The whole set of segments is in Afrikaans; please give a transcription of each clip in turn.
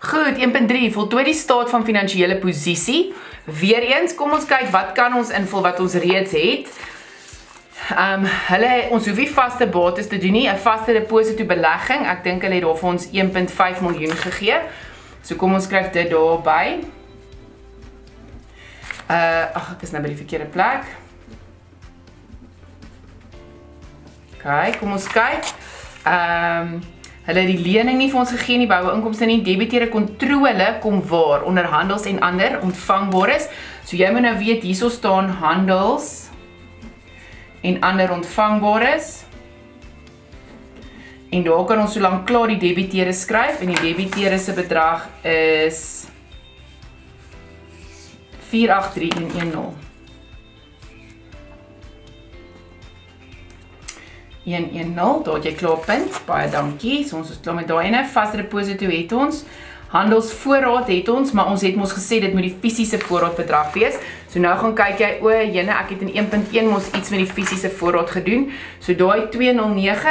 Goed, 1.3, voltooi die staat van finansiële posisie. Weereens, kom ons kyk wat kan ons invul wat ons reeds het. Ons hoef nie vaste bates te doen nie, 'n vaste deposito belegging. Ek dink hulle het daar vir ons 1.5 miljoen gegee. So kom ons skryf dit daarby. Ek is nou by die verkeerde plek. OK, kom ons kyk. Hulle het die lening nie vir ons gegee nie, boue inkomste nie, debiteerde kontrole kom waar, onder handels en ander ontvangbares. So jy moet nou weet, hierso staan handels en ander ontvangbares. En daar kan ons so lank klaar die debiteerde skryf, en die debiteerde se bedrag is 483110. 110, daar het jy klaar punt, baie dankie, so ons is klaar met daai ene, vaste deposito het ons, handelsvoorraad het ons, maar ons het mos gesê dit moet die fisiese voorraadbedrag wees, so nou gaan kyk jy, jene, ek het in 1.1 mos iets met die fisiese voorraad gedoen, so daai 209,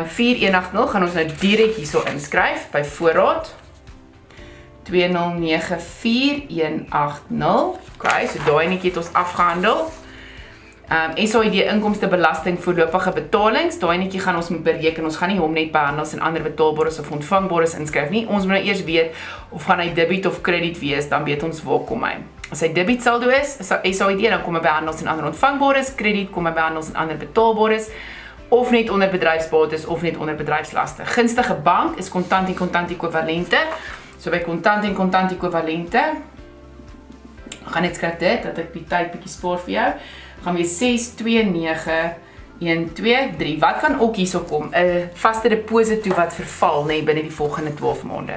4180 gaan ons nou direk hierso inskryf, by voorraad, 2094180, ok, so daai netjie het ons afgehandel, SAID inkomstebelasting voorlopige betalings, daai netjie gaan ons moet bereken, ons gaan nie hom net by handels en ander betaalbares of ontvangbares inskryf nie, ons moet nou eers weet of gaan hy debit of krediet wees, dan weet ons waar kom hy. As hy debit saldo is, SAID, dan kom hy by handels en ander ontvangbares, krediet kom hy by handels en ander betaalbares, of net onder bedryfsbates of net onder bedryfslaste. Gunstige bank is kontant en kontant ekwivalente, so by kontant en kontant ekwivalente, gaan net skryf dit, dat ek die tyd bietjie spaar vir jou, gaan weer 629123. Wat kan ook hierso kom? 'n vaste deposito wat verval, nee, binne die volgende 12 maande.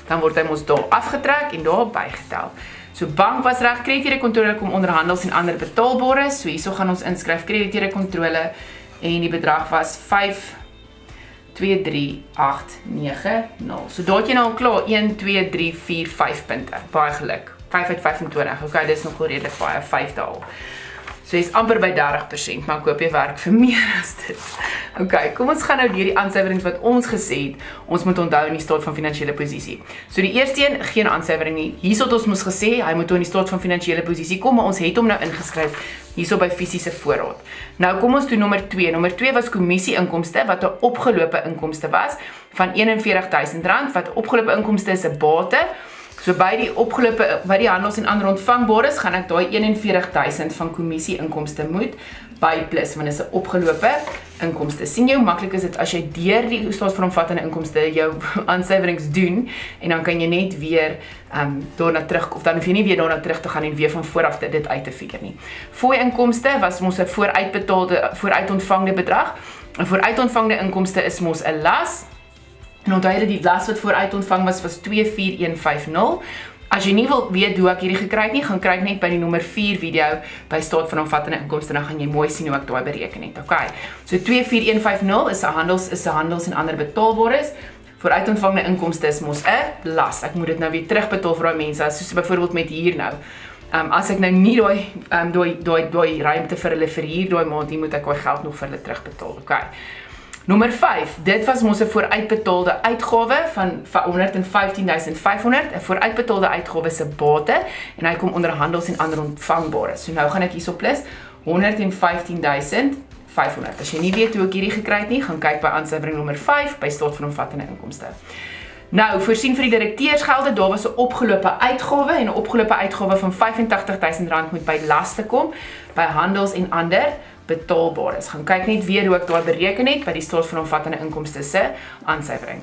Dan word hy ons daar afgetrek en daar bygetel. So bank was reg, krediteerde kontrole kom onder handels en ander betaalbares. So hierso gaan ons inskryf krediteerde kontrole en die bedrag was 523890. So daar het jy nou al klaar 1 2 3 4 5 punte. Baie geluk. 5 uit 25. Okay, dis nog redelik baie, 5 daal. So jy is amper by 30%, maar ek hoop jy werk vir meer as dit. Ok, kom ons gaan nou deur die aansuiwerings wat ons gesê het, ons moet onthou in die staat van finansiële posisie. So die eerste een, geen aansuiwering nie. Hierso het ons moes gesê, hy moet in die staat van finansiële posisie kom, maar ons het hom nou ingeskryf, hierso by fisiese voorraad. Nou kom ons toe nommer 2. Nommer 2 was kommissie-inkomste, wat 'n opgelope inkomste was, van R41.000, wat opgelope inkomste is 'n bate. So by die handels en ander ontvangbares gaan ek daai 41.000 van kommissie-inkomste moet by plus, want dit is 'n opgelope inkomste. Sien jy hoe maklik is dit as jy deur die staatsomvattende inkomste jou aansuiwerings doen en dan kan jy net weer daarna terug, of dan hoef jy nie weer daarna terug te gaan en weer van vooraf dit uit te figure nie. Fooie-inkomste was mos 'n vooruitontvangde bedrag. 'n Vooruitontvangde inkomste is mos 'n las. En onthou jy die las wat vooruit ontvang was 24150. As jy nie wil weet hoe ek hierdie gekry het nie, gaan kyk net by die nommer 4 video by staat van omvattende inkomste, dan gaan jy mooi sien hoe ek daai bereken het. Okay. So 24150 is 'n handels en ander betaalbares. Vooruit ontvangde inkomste is mos 'n las. Ek moet dit nou weer terugbetaal vir daai mense, soos byvoorbeeld met hier nou. As ek nou nie daai ruimte vir hulle verhuur daai maand nie, moet ek daai geld nog vir hulle terugbetaal. Okay. Nommer 5, dit was mos 'n vooruitbetaalde uitgawe van 115.500, 'n vooruitbetaalde uitgawe se bate en hy kom onder handels en ander ontvangbares. So nou gaan ek hierso plus 115.500. As jy nie weet hoe ek hierdie gekry het nie, gaan kyk by aansuiwering nommer 5 by staat van omvattende inkomste. Nou, voorsien vir die direkteursgelde, daar was 'n opgelope uitgawe en 'n opgelope uitgawe van R85.000 moet by laste kom, by handels en ander betaalbares. Gaan kyk net weer hoe ek daar bereken het by die staat van omvattende inkomste se aansuiwering.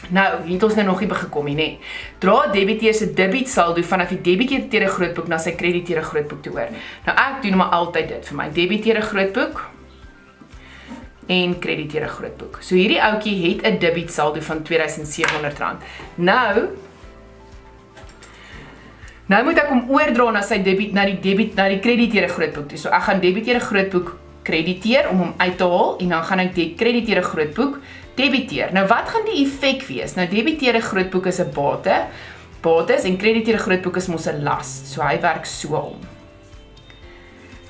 Nou, hier het ons nou nog nie gekom nie, nee. Dra debiteer se debit saldo vanaf die debiteerde grootboek na sy krediteerde grootboek toe oor. Nou ek doen maar altyd dit vir my debiteerde grootboek en krediteerde grootboek. So hierdie ouetjie het 'n debit saldo van R2700. Nou moet ek hom oordra na sy na die krediteerde grootboek toe. So ek gaan debiteerde grootboek krediteer om hom uit te haal en dan gaan ek die krediteerde grootboek debiteer. Nou wat gaan die effek wees? Nou debiteerde grootboek is 'n bates en krediteerde grootboek is mos 'n las. So hy werk so om.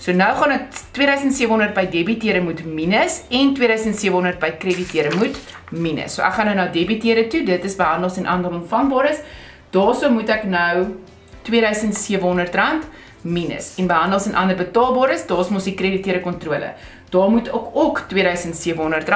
So nou gaan ek 2700 by debiteure moet minus en 2700 by krediteure moet minus. So ek gaan nou na debiteure toe, dit is by handels en ander ontvangbares. Daarso moet ek nou R2700 minus. En by handels en ander betaalbares, daar's mos die krediteure kontrole. Daar moet ook R2700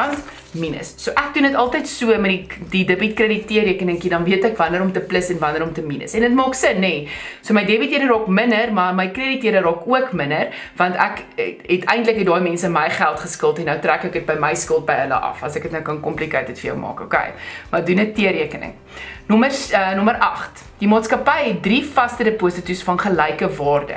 minus. So ek doen dit altyd so met die debiet-krediteerrekeningkie, dan weet ek wanneer om te plus en wanneer om te minus. En dit maak sin, nee. So my debiteure raak minder, maar my krediteure raak ook minder, want ek het eintlik daai mense my geld geskuld en nou trek ek dit by my skuld by hulle af, as ek dit nou kan complicated vir jou maak, okay. Maar doen 'n T-rekening. Nommer 8. Die maatskappy het 3 vaste deposito's van gelyke waarde.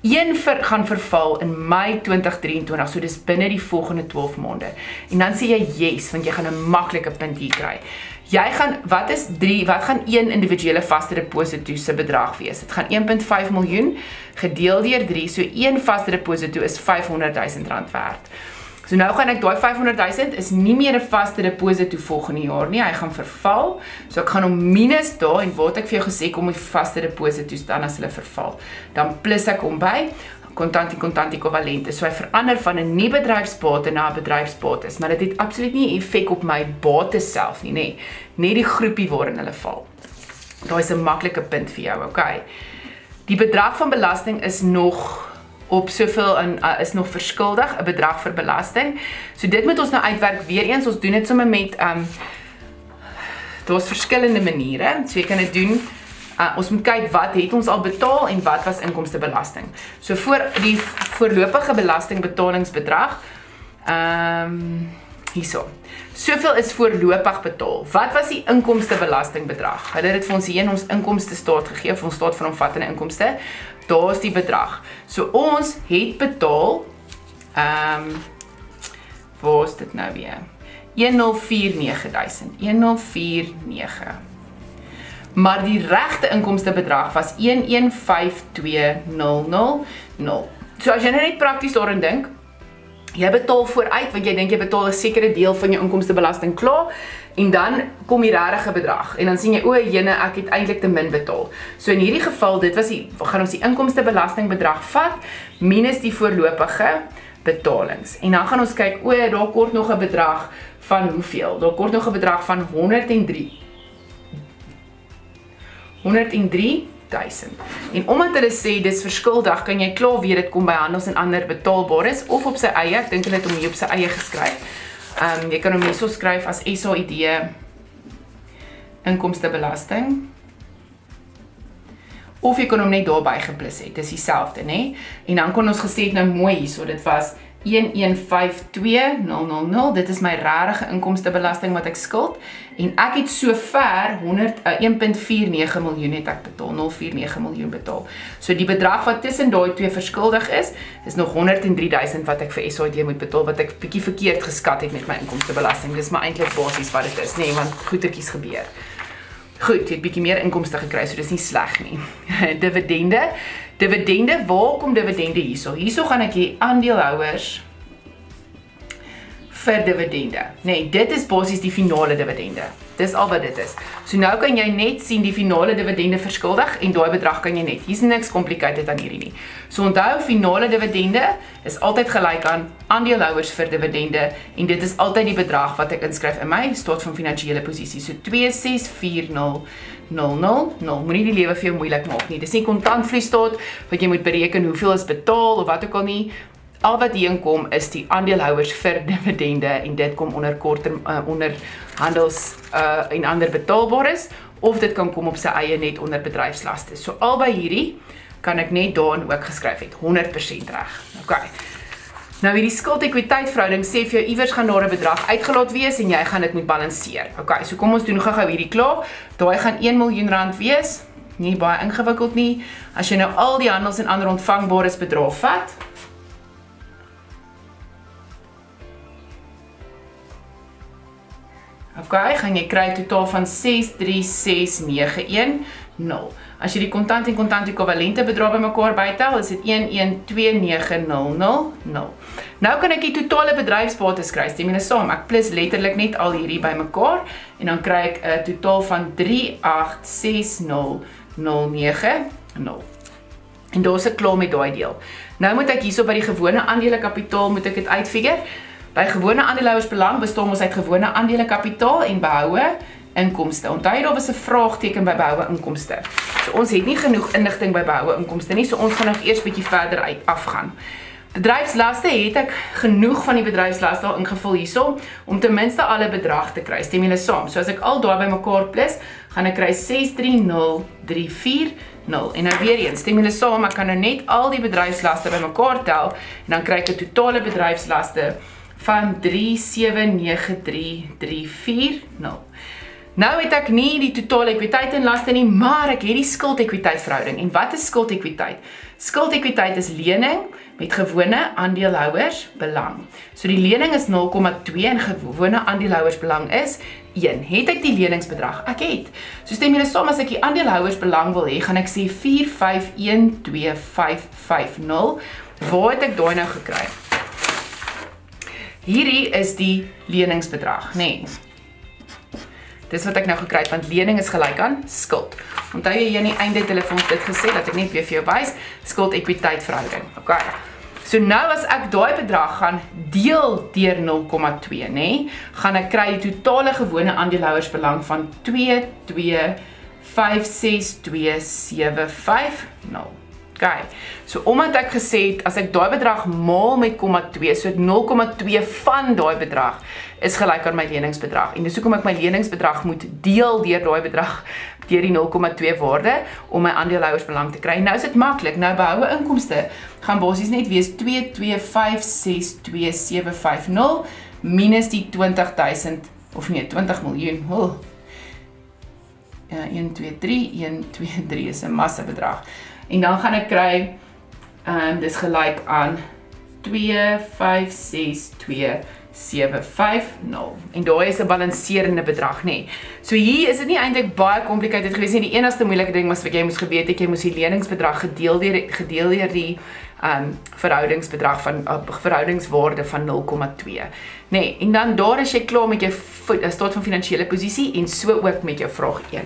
Een gaan verval in Mei 2023, so dis binne die volgende 12 maande. En dan sê jy yes, want jy gaan 'n maklike punt hier kry. Wat gaan een individuele vaste deposito se bedrag wees? Dit gaan 1.5 miljoen gedeel deur 3, so een vaste deposito is R500,000 werd. So nou gaan ek daai 500,000 is nie meer 'n vaste deposito volgende jaar nie, hy gaan verval. So ek gaan hom minus daar en wat ek vir jou gesê kom die vaste deposito's dan as hulle verval. Dan plus ek hom by kontant ekwivalente. So hy verander van 'n nie bedryfsbate na 'n bedryfsbates, maar dit het absoluut nie effek op my bates self nie, nê. Net die groepie waarin hulle val. Daar is 'n maklike punt vir jou, okay. Die bedrag van belasting is nog op soveel is nog verskuldig, 'n bedrag vir belasting. So dit moet ons nou uitwerk weer eens, ons doen dit sommer met daar's verskillende maniere. So jy kan dit doen. Ons moet kyk wat het ons al betaal en wat was inkomstebelasting. So voor die voorlopige belastingbetalingsbedrag hierso. Soveel is voorlopig betaal. Wat was die inkomstebelastingbedrag? Hulle het dit vir ons hier in ons inkomstestaat gegee, of ons staat van omvattende inkomste. Daar is die bedrag. So ons het betaal, waar is dit nou weer? 1049.000, 1049. Maar die regte inkomstebedrag was 1152000. So as jy nou net prakties daarin dink, jy betaal vooruit, want jy dink jy betaal 'n sekere deel van jou inkomstebelasting klaar, en dan kom die regte bedrag, en dan sien jy, o jene, ek het eintlik te min betaal. So in hierdie geval, gaan ons die inkomstebelastingbedrag vat, minus die voorlopige betalings. En dan gaan ons kyk, o, daar kort nog 'n bedrag van hoeveel? Daar kort nog 'n bedrag van 103.000. En omdat hulle sê dis verskuldig, kan jy klaar weet dit kom by handels en ander betaalbares of op sy eie. Ek dink hulle het hom hier op sy eie geskryf. Jy kan hom hierso skryf as SAID inkomstebelasting. Of jy kan hom net daarby geplus het. Dis dieselfde, nê? En dan kon ons gesê het nou mooi hierso, dit was 1152000, dit is my regte inkomstebelasting wat ek skuld, en ek het sover 1.49 miljoen het ek betaal, 0.49 miljoen betaal. So die bedrag wat tussen daai twee verskuldig is nog 103.000 wat ek vir SAID moet betaal, wat ek bietjie verkeerd geskat het met my inkomstebelasting. Dis maar eintlik basies wat dit is, nee, want goetertjies gebeur. Goed, jy het bietjie meer inkomste gekry, so dis nie sleg nie. Dividende, waar kom dividende hierso? Hierso gaan ek hier aandeelhouers vir dividende. Nee, dit is basies die finale dividende. Dis al wat dit is. So nou kan jy net sien die finale dividende verskuldig en daai bedrag kan jy net. Hier's niks complicated aan hierdie nie. So onthou, finale dividende is altyd gelyk aan aandeelhouers vir dividende en dit is altyd die bedrag wat ek inskryf in my staat van finansiële posisie. So 2640000. Moenie die lewe vir jou moeilik maak nie. Dis nie kontantvloeistaat wat jy moet bereken hoeveel is betaal of wat ook al nie. Al wat hierin kom is die aandeelhouers vir dividende en dit kom onder onder handels en ander betaalbares of dit kan kom op sy eie net onder bedryfslaste. So albei hierdie kan ek net daarin ook geskryf het, 100% reg. Okay. Nou hierdie skuld-ekwiteitverhouding sê vir jou iewers gaan daar 'n bedrag uitgelaat wees en jy gaan dit moet balanseer. Okay, so kom ons doen gou-gou hierdie klaar. Daai gaan 1 miljoen rand wees. Nie baie ingewikkeld nie. As jy nou al die handels en ander ontvangbares bedrag vat, okay, gaan jy kry 'n totaal van 63691. As jy die kontant en kontant ekwivalente bedrag bymekaar bytel, is dit 1129000. Nou kan ek die totale bedryfsbates kry. Stem julle saam? Ek plus letterlik net al hierdie bymekaar en dan kry ek 'n totaal van 3860090. En daar's ek klaar met daai deel. Nou moet ek hierso by die gewone aandelekapitaal moet ek dit uitfigure. By gewone aandeelhouersbelang bestaan ons uit gewone aandelekapitaal en behoue inkomste. Onthou jy daar was 'n vraagteken by behoue inkomste. So ons het nie genoeg inligting by behoue inkomste nie, so ons gaan nog eers bietjie verder afgaan. Bedryfslaste het ek genoeg van die bedryfslaste al ingevul hierso om ten minste alle bedrag te kry. Stem julle saam? So as ek al daai bymekaar plus, gaan ek kry 630340. En nou weer eens, stem julle saam, ek kan nou net al die bedryfslaste bymekaar tel en dan kry ek 'n totale bedryfslaste van 379340. Nou het ek nie die totale ekwiteit en laste nie, maar ek het die skuld-ekwiteitverhouding. En wat is skuld-ekwiteit? Skuld-ekwiteit is lening met gewone aandeelhouersbelang. So die lening is 0,2 en gewone aandeelhouersbelang is 1. Het ek die leningsbedrag? Ek het. So stem julle saam, as ek die aandeelhouersbelang wil hê, gaan ek sê 4512550. Waar het ek daai nou gekry? Hierdie is die leningsbedrag, nee. Dis wat ek nou gekry het, want lening is gelyk aan skuld. Onthou jy aan die einde het hulle vir ons dit gesê, dat ek net weer vir jou wys, skuld-ekwiteitverhouding. Okay. So nou as ek daai bedrag gaan deel deur 0,2, nê, gaan ek kry die totale gewone aandeelhouersbelang van 22562750. Okay. So omdat ek gesê het, as ek daai bedrag maal met 0,2, so 0,2 van daai bedrag is gelyk aan my leningsbedrag. En dis hoekom ek my leningsbedrag moet deel deur daai bedrag deur die 0,2 waarde om my aandeelhouersbelang te kry. Nou is dit maklik. Nou behoue inkomste gaan basies net wees 22562750 minus die 20.000 of nee, 20 miljoen. Oh. 123 is 'n massa bedrag. En dan gaan ek kry, dis gelyk aan 2562,750. En daai is 'n balanserende bedrag, nê. So hier is dit nie eintlik baie complicated gewees nie. Die enigste moeilike ding was wat jy moes geweet het, jy moes die leningsbedrag gedeel deur die verhoudingsbedrag van verhoudingswaarde van 0,2. Nee, en dan daar is jy klaar met jou staat van finansiële posisie en so ook met jou vraag 1.